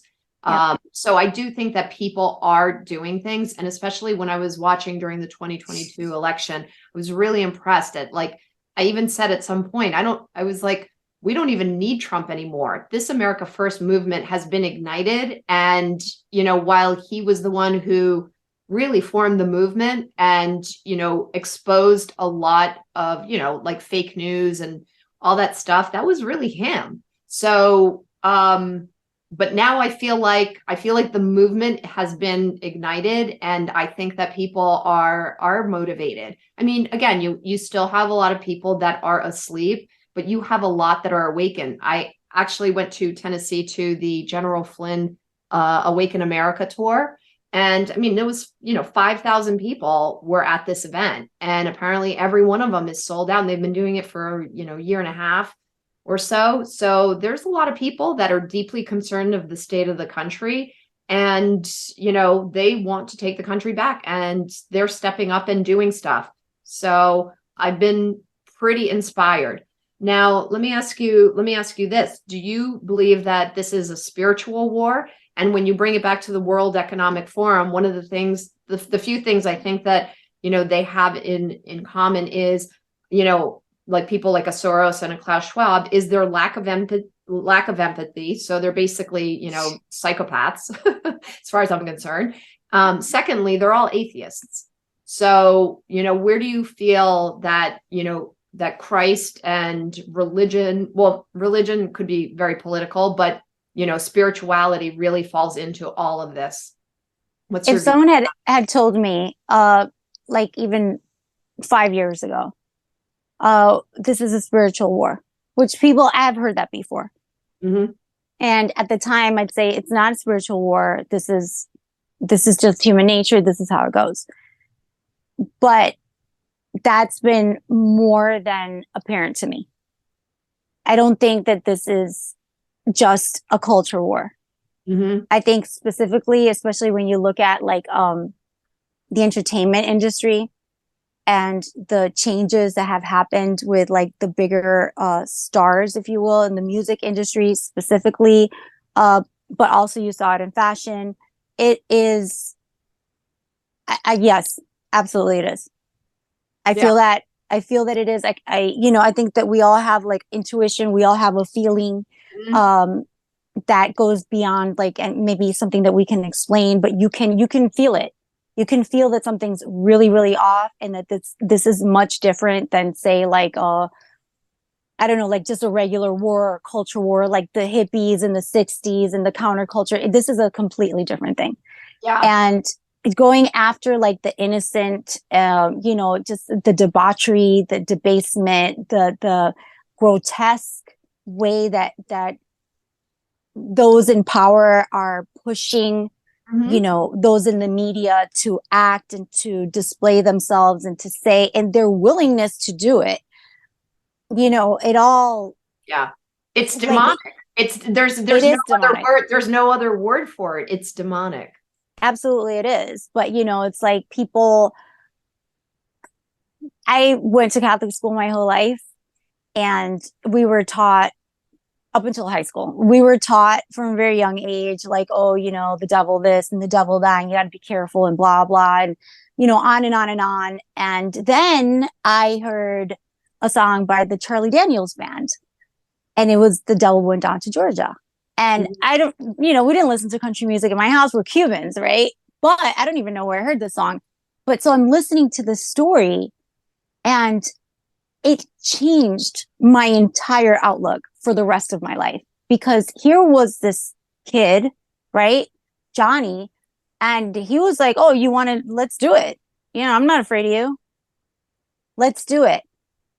So I do think that people are doing things. And especially when I was watching during the 2022 election, I was really impressed at, like, I even said at some point, I was like, we don't even need Trump anymore. This America First movement has been ignited. And, you know, while he was the one who really formed the movement and, you know, exposed a lot of, you know, like fake news and all that stuff, that was really him. So, but now I feel like the movement has been ignited, and I think that people are motivated. I mean, again, you still have a lot of people that are asleep, but you have a lot that are awakened. I actually went to Tennessee to the General Flynn Awaken America tour. And I mean, there was, you know, 5,000 people were at this event, and apparently every one of them is sold out. And they've been doing it for, you know, a year and a half or so. So there's a lot of people that are deeply concerned of the state of the country. And, you know, they want to take the country back, and they're stepping up and doing stuff. So I've been pretty inspired. Now, let me ask you this. Do you believe that this is a spiritual war? And when you bring it back to the World Economic Forum, one of the things, the few things I think that, they have in common is, like people like a Soros and a Klaus Schwab, is their lack of empathy. So they're basically, psychopaths, as far as I'm concerned. Secondly, they're all atheists. So, where do you feel that, that Christ and religion, well, religion could be very political, but, spirituality really falls into all of this? What's your If someone had told me, like even 5 years ago, this is a spiritual war, which people have heard that before. Mm-hmm. And at the time I'd say it's not a spiritual war. This is just human nature. This is how it goes. But that's been more than apparent to me. I don't think that this is just a culture war. Mm-hmm. I think specifically, especially when you look at like the entertainment industry and the changes that have happened with like the bigger stars, if you will, in the music industry specifically, but also you saw it in fashion. It is, yes, absolutely it is. I feel that it is like, I think that we all have like intuition. We all have a feeling, that goes beyond like, and maybe something that we can explain, but you can feel it. You can feel that something's really, really off, and that this is much different than say like, I don't know, like just a regular war or culture war, like the hippies in the 60s and the counterculture. This is a completely different thing. Yeah. And going after like the innocent, just the debauchery, the debasement, the grotesque way that those in power are pushing, those in the media to act and to display themselves and to say, and their willingness to do it, it all. Yeah. It's demonic. Like, there's no other word. There's no other word for it. It's demonic. Absolutely it is. But, it's like people, I went to Catholic school my whole life, and we were taught up until high school, we were taught from a very young age, like, oh, the devil this and the devil that, and you got to be careful and blah, blah. And, on and on and on. And then I heard a song by the Charlie Daniels Band, and it was The Devil Went Down to Georgia. And I don't, we didn't listen to country music in my house. We're Cubans, right? But I don't even know where I heard the song. But so I'm listening to the story, and it changed my entire outlook for the rest of my life. Because here was this kid, right? Johnny. And he was like, oh, let's do it. I'm not afraid of you. Let's do it.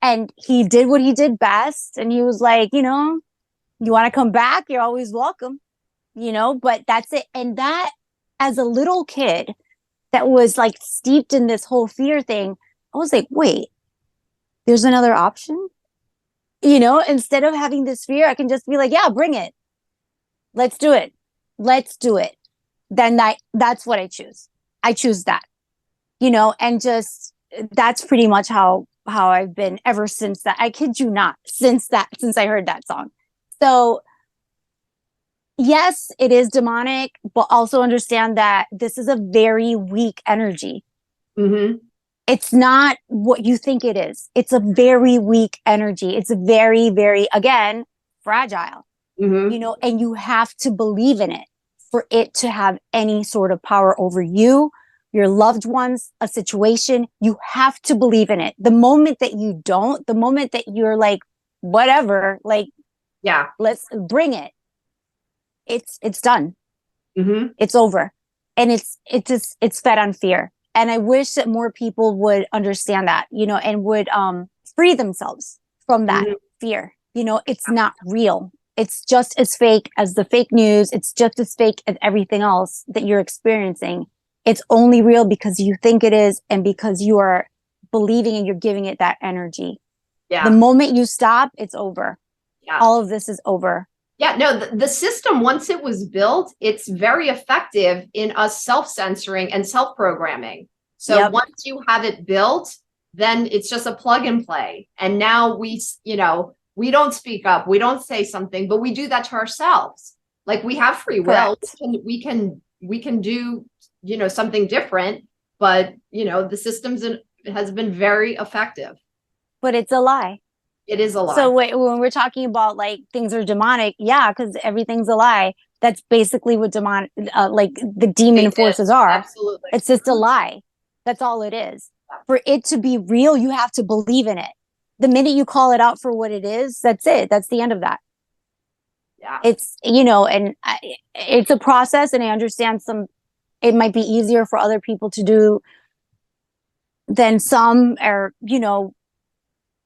And he did what he did best. And he was like, you want to come back? You're always welcome, but that's it. And that, as a little kid that was like steeped in this whole fear thing, I was like, wait, there's another option, instead of having this fear, I can just be like, yeah, bring it. Let's do it. Let's do it. Then that's what I choose. I choose that, and just, that's pretty much how I've been ever since that. I kid you not, since I heard that song. So yes, it is demonic, but also understand that this is a very weak energy. Mm-hmm. It's not what you think it is. It's a very weak energy. It's very, very, again, fragile, and you have to believe in it for it to have any sort of power over you, your loved ones, a situation. You have to believe in it. The moment that you don't, the moment that you're like, whatever, like, yeah, let's bring it. It's done. It's over. And it's fed on fear. And I wish that more people would understand that, and would free themselves from that fear. It's not real. It's just as fake as the fake news. It's just as fake as everything else that you're experiencing. It's only real because you think it is, and because you are believing and you're giving it that energy. Yeah. The moment you stop, it's over. Yeah. All of this is over. Yeah, no, the system, once it was built, it's very effective in us self-censoring and self-programming. So once you have it built, then it's just a plug and play. And now we we don't speak up, we don't say something, but we do that to ourselves. Like, we have free will. We can do, you know, something different, but you know, the systems has been very effective. But it's a lie. It is a lie. So when we're talking about like things are demonic, yeah, because everything's a lie. That's basically what like the demon forces are. Absolutely. It's just a lie. That's all it is. For it to be real, you have to believe in it. The minute you call it out for what it is, that's it. That's the end of that. Yeah. It's, you know, and it's a process, and I understand it might be easier for other people to do than some, or, you know,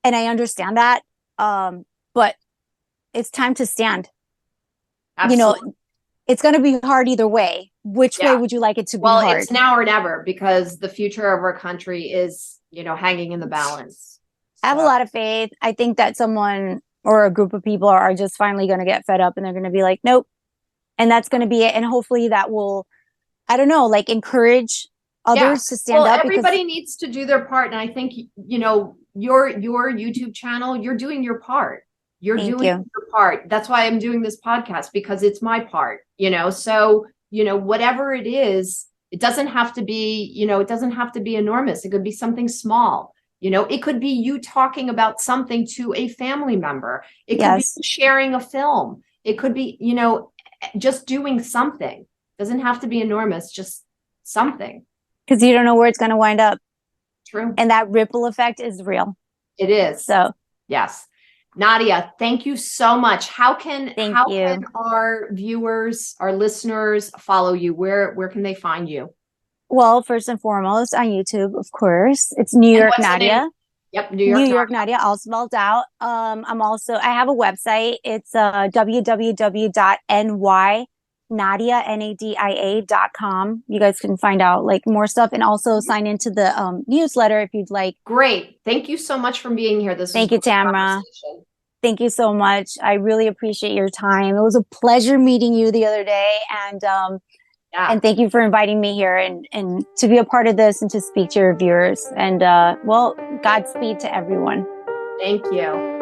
and I understand that. But it's time to stand. Absolutely. You know, it's going to be hard either way. Which way would you like it to be hard? It's now or never, because the future of our country is, you know, hanging in the balance. I have a lot of faith. I think that someone or a group of people are just finally going to get fed up, and they're going to be like, nope. And that's going to be it. And hopefully that will, I don't know, like encourage others to stand up. Everybody needs to do their part. And I think, you know, your YouTube channel, you're doing your part. You're doing your part. That's why I'm doing this podcast, because it's my part, you know. So, you know, whatever it is, it doesn't have to be, you know, it doesn't have to be enormous. It could be something small. You know, it could be you talking about something to a family member. It could be sharing a film. It could be, you know, just doing something. It doesn't have to be enormous, just something. Because you don't know where it's going to wind up. True. And that ripple effect is real. It is. So, yes. Nadia, thank you so much. How can our viewers, our listeners follow you? Where can they find you? Well, first and foremost, on YouTube, of course. It's New York Nadia. Yep, New York Nadia, all spelled out. I have a website. It's www.nadia.com. You guys can find out like more stuff, and also sign into the newsletter if you'd like. Great. Thank you so much for being here. Thank you, Tamara. Thank you so much. I really appreciate your time. It was a pleasure meeting you the other day, and thank you for inviting me here and to be a part of this and to speak to your viewers. And well, Godspeed to everyone. Thank you.